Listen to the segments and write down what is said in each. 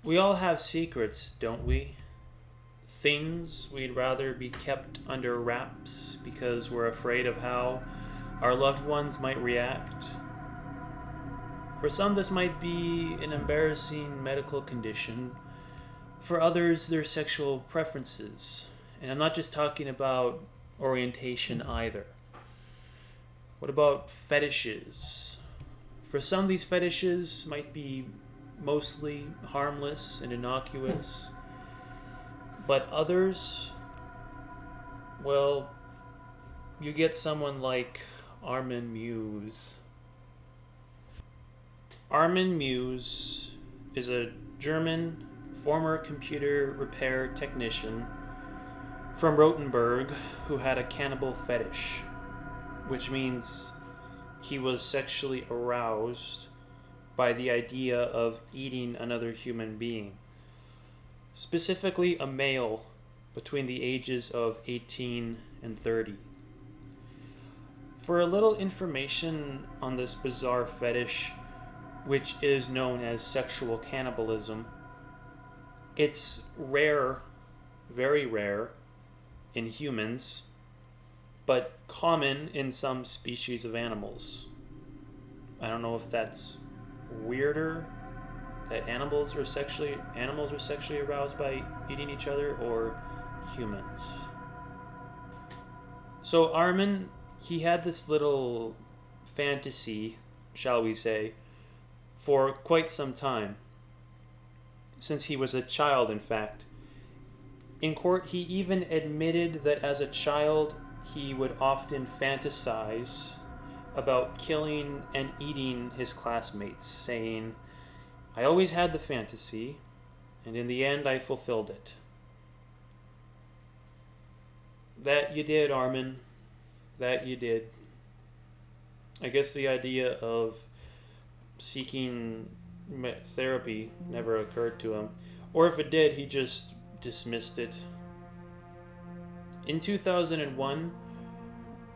We all have secrets, don't we? Things we'd rather be kept under wraps because we're afraid of how our loved ones might react. For some, this might be an embarrassing medical condition. For others, their sexual preferences. And I'm not just talking about orientation either. What about fetishes? For some, these fetishes might be mostly harmless and innocuous. But others, well, you get someone like Armin Muse. Armin Muse is a German former computer repair technician from Rothenburg who had a cannibal fetish, which means he was sexually aroused by the idea of eating another human being, specifically a male between the ages of 18 and 30. For a little information on this bizarre fetish, which is known as sexual cannibalism, it's rare, very rare, in humans, but common in some species of animals. I don't know if that's weirder, that animals are sexually aroused by eating each other, or humans. So Armin, he had this little fantasy, shall we say, for quite some time. Since he was a child, in fact. In court, he even admitted that as a child, he would often fantasize about killing and eating his classmates, saying, "I always had the fantasy, and in the end I fulfilled it." That you did, Armin. That you did. I guess the idea of seeking therapy never occurred to him. Or if it did, he just dismissed it. In 2001,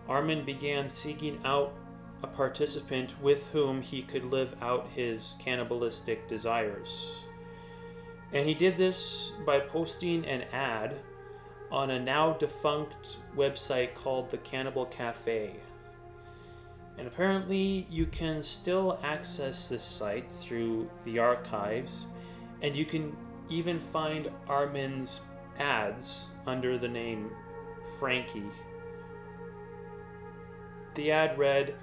Armin began seeking out a participant with whom he could live out his cannibalistic desires. And he did this by posting an ad on a now defunct website called the Cannibal Cafe. And apparently you can still access this site through the archives, and you can even find Armin's ads under the name Frankie. The ad read,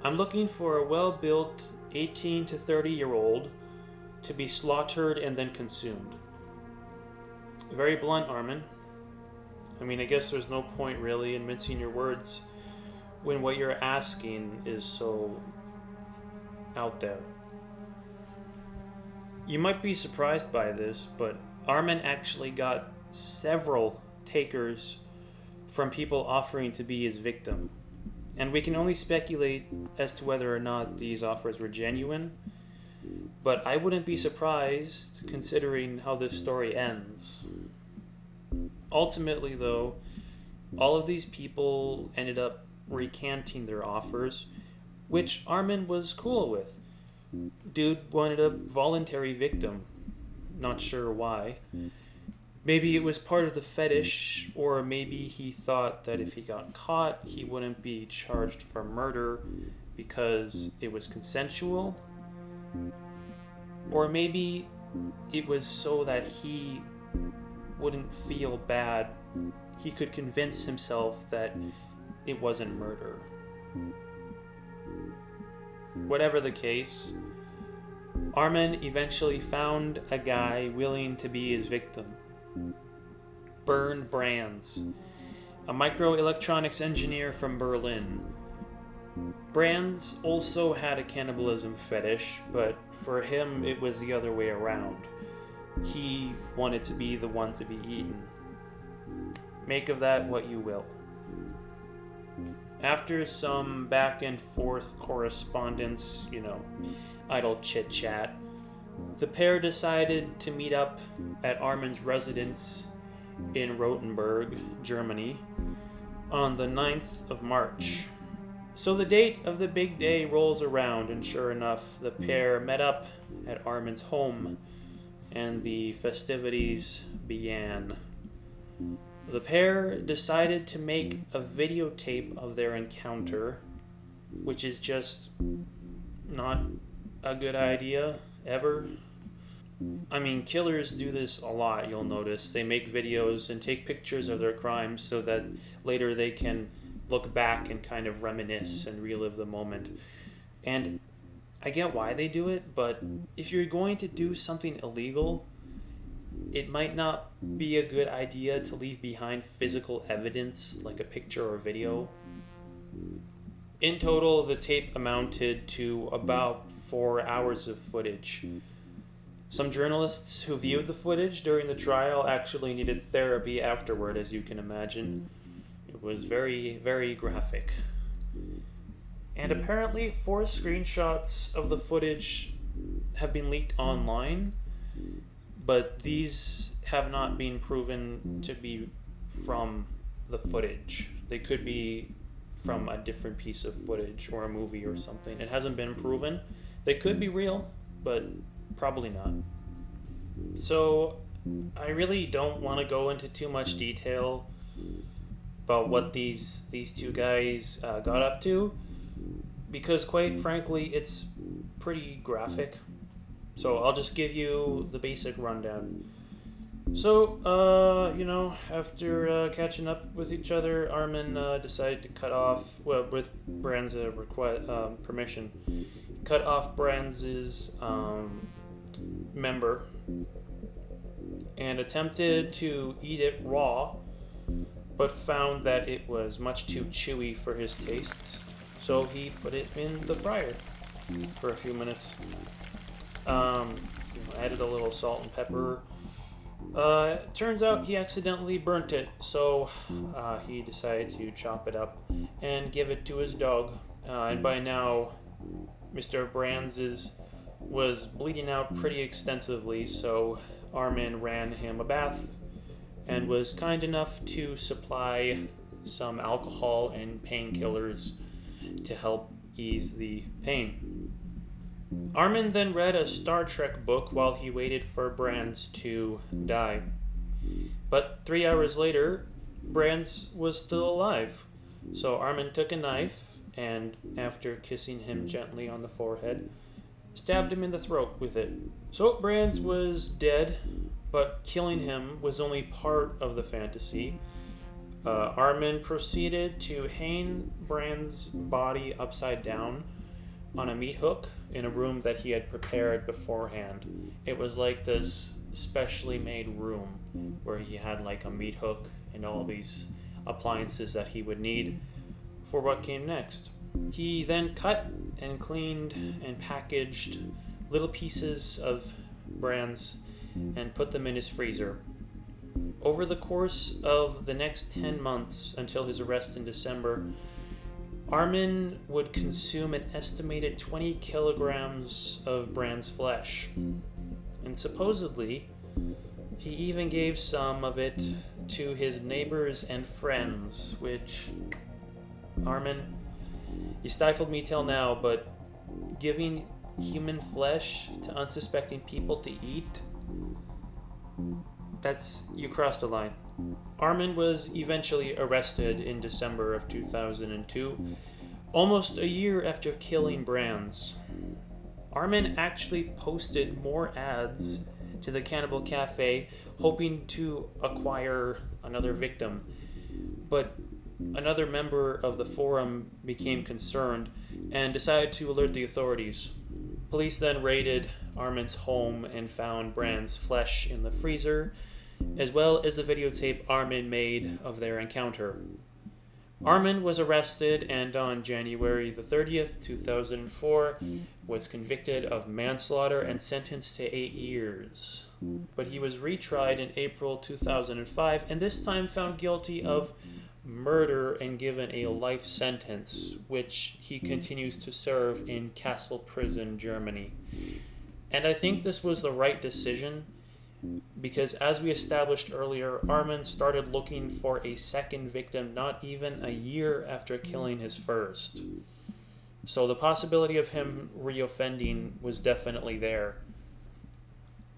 "I'm looking for a well-built 18 to 30-year-old to be slaughtered and then consumed." Very blunt, Armin. I mean, I guess there's no point really in mincing your words when what you're asking is so out there. You might be surprised by this, but Armin actually got several takers from people offering to be his victim. And we can only speculate as to whether or not these offers were genuine, but I wouldn't be surprised considering how this story ends. Ultimately, though, all of these people ended up recanting their offers, which Armin was cool with. Dude wanted a voluntary victim. Not sure why. Maybe it was part of the fetish, or maybe he thought that if he got caught, he wouldn't be charged for murder because it was consensual. Or maybe it was so that he wouldn't feel bad. He could convince himself that it wasn't murder. Whatever the case, Armin eventually found a guy willing to be his victim. Bernd Brands, a microelectronics engineer from Berlin. Brands also had a cannibalism fetish, but for him it was the other way around. He wanted to be the one to be eaten. Make of that what you will. After some back and forth correspondence, idle chit chat, the pair decided to meet up at Armin's residence in Rothenburg, Germany, on the 9th of March. So the date of the big day rolls around, and sure enough, the pair met up at Armin's home and the festivities began. The pair decided to make a videotape of their encounter, which is just not a good idea ever. I mean, killers do this a lot, you'll notice. They make videos and take pictures of their crimes so that later they can look back and kind of reminisce and relive the moment. And I get why they do it, but if you're going to do something illegal, it might not be a good idea to leave behind physical evidence like a picture or video. In total, the tape amounted to about 4 hours of footage. Some journalists who viewed the footage during the trial actually needed therapy afterward, as you can imagine. It was very, very graphic. And apparently 4 screenshots of the footage have been leaked online, but these have not been proven to be from the footage. They could be from a different piece of footage or a movie or something. It hasn't been proven. They could be real, but probably not. So I really don't want to go into too much detail about what these two guys got up to, because quite frankly it's pretty graphic. So I'll just give you the basic rundown. So, after catching up with each other, Armin decided to cut off, with Brand's permission, cut off Brand's member and attempted to eat it raw, but found that it was much too chewy for his tastes, so he put it in the fryer for a few minutes. Added a little salt and pepper. Turns out he accidentally burnt it, so he decided to chop it up and give it to his dog. And by now, Mr. Brands was bleeding out pretty extensively, so Armin ran him a bath and was kind enough to supply some alcohol and painkillers to help ease the pain. Armin then read a Star Trek book while he waited for Brands to die. But 3 hours later, Brands was still alive. So Armin took a knife and, after kissing him gently on the forehead, stabbed him in the throat with it. So Brands was dead, but killing him was only part of the fantasy. Armin proceeded to hang Brands' body upside down on a meat hook in a room that he had prepared beforehand. It was like this specially made room where he had like a meat hook and all these appliances that he would need for what came next. He then cut and cleaned and packaged little pieces of Brands and put them in his freezer. Over the course of the next 10 months until his arrest in December, Armin would consume an estimated 20 kilograms of Brands' flesh. And supposedly, he even gave some of it to his neighbors and friends, which, Armin, you stifled me till now, but giving human flesh to unsuspecting people to eat, you crossed the line. Armin was eventually arrested in December of 2002, almost a year after killing Brands. Armin actually posted more ads to the Cannibal Cafe, hoping to acquire another victim. But another member of the forum became concerned and decided to alert the authorities. Police then raided Armin's home and found Brands' flesh in the freezer, as well as the videotape Armin made of their encounter. Armin was arrested and on January the 30th, 2004, was convicted of manslaughter and sentenced to 8 years. But he was retried in April 2005 and this time found guilty of murder and given a life sentence, which he continues to serve in Kassel Prison, Germany. And I think this was the right decision, because as we established earlier, Armin started looking for a second victim not even a year after killing his first. So the possibility of him reoffending was definitely there.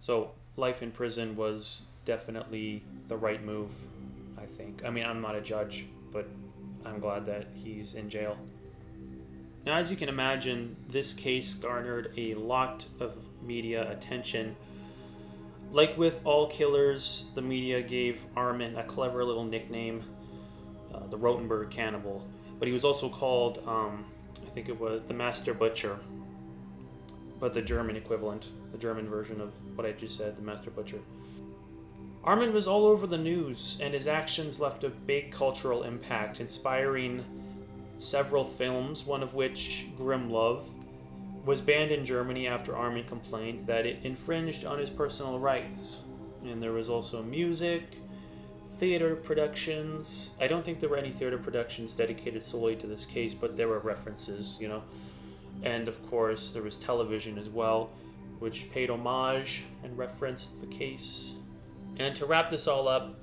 So life in prison was definitely the right move, I think. I mean, I'm not a judge, but I'm glad that he's in jail. Now, as you can imagine, this case garnered a lot of media attention. Like with all killers, the media gave Armin a clever little nickname, the Rotenberg Cannibal. But he was also called, I think it was the Master Butcher, but the German equivalent, the German version of what I just said, the Master Butcher. Armin was all over the news, and his actions left a big cultural impact, inspiring several films, one of which, Grim Love, was banned in Germany after Armin complained that it infringed on his personal rights. And there was also music, theater productions. I don't think there were any theater productions dedicated solely to this case, but there were references, you know. And of course, there was television as well, which paid homage and referenced the case. And to wrap this all up,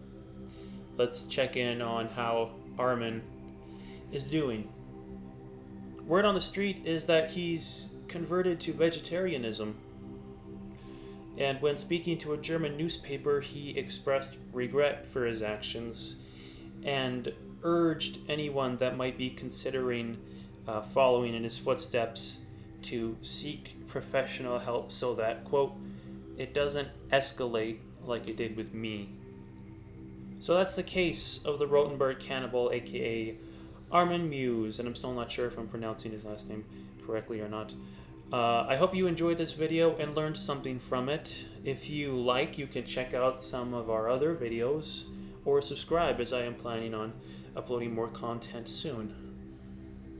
let's check in on how Armin is doing. Word on the street is that he's converted to vegetarianism. And when speaking to a German newspaper, he expressed regret for his actions and urged anyone that might be considering following in his footsteps to seek professional help so that, quote, it doesn't escalate like it did with me. So that's the case of the Rotenberg Cannibal, aka Armin Muse, and I'm still not sure if I'm pronouncing his last name correctly or not. I hope you enjoyed this video and learned something from it. If you like, you can check out some of our other videos or subscribe, as I am planning on uploading more content soon.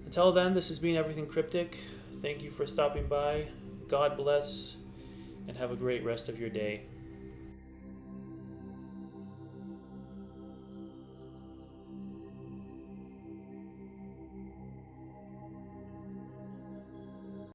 Until then, this has been Everything Cryptic. Thank you for stopping by. God bless, and have a great rest of your day.